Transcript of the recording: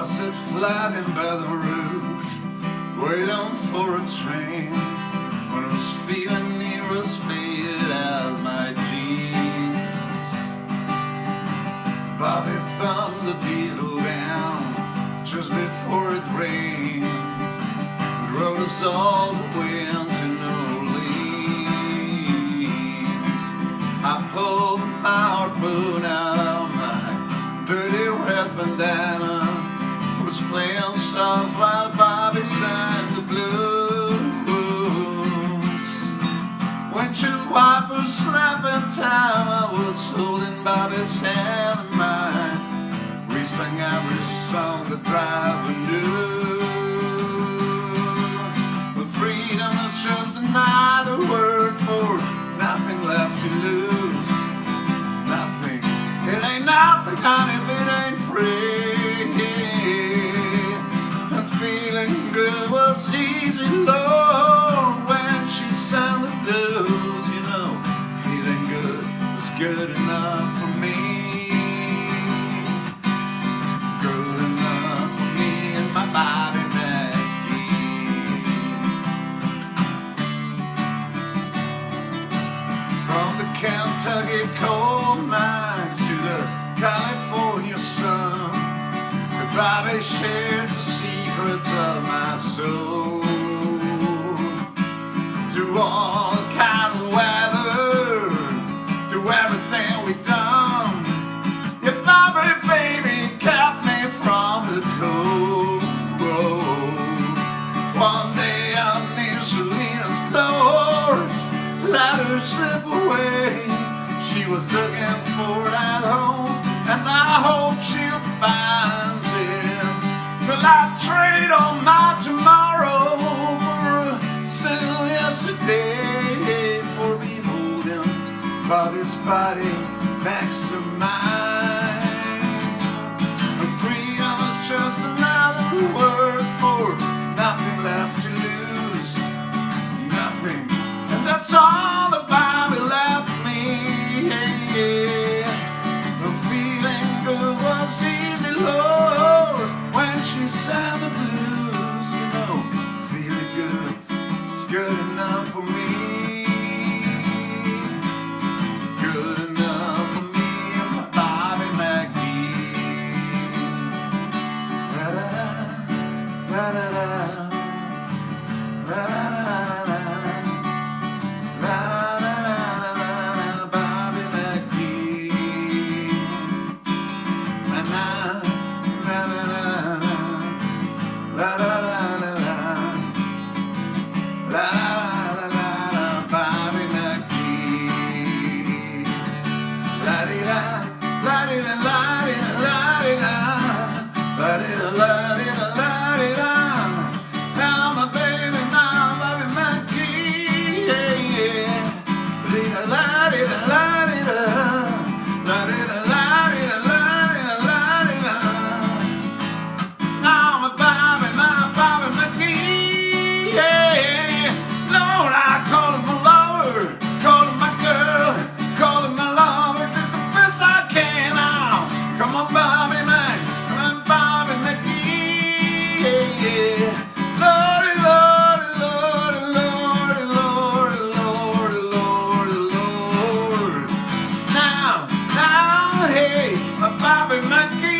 I sat flat in Baton Rouge, waiting for a train, when I was feeling near as faded as my jeans. Bobby thumbed the diesel down just before it rained. It rode us all the way into New Orleans. I pulled my harpoon out of my dirty red bandana, was playing soft while Bobby sang the blues. Windshield wipers slapping time, I was holding Bobby's hand in mine. We sang every song that driver knew. But freedom is just another word for nothing left to lose. Nothing, it ain't nothing, honey, if it ain't free. And feeling good was easy, Lord, when she sang the blues. You know, feeling good was good enough for me. Good enough for me and my Bobby McGee. From the Kentucky coal mines to the California sun, Bobby shared the secrets of my soul. Through all kinds of weather, through everything we've done, yeah, Bobby, baby, kept me from the cold. One day on Selena's doors, let her slip away. She was looking for that home, and I hope she'll find it. Will I trade on my tomorrow for a single yesterday? For beholding Bobby's body next to mine. And freedom is just another word for nothing left to lose. Nothing, and that's all that Bobby left me. The feeling good was easy, Lord, when she sang the blues. You know, feeling good, it's good enough for me. Good enough for me and my Bobby McGee. La-da-da, la-da-da, la-da-da. Now my baby, now Bobby McGee, yeah, yeah. Now my Bobby McGee, yeah. Lord, I call him my lover, call him my girl, call him my lover, did the best I can now. Come on, Bobby McGee, yeah, yeah. Lordy, Lordy, Lordy, Lordy, Lordy, Lordy, Lordy, Lord. Now, hey, my Bobby McGee.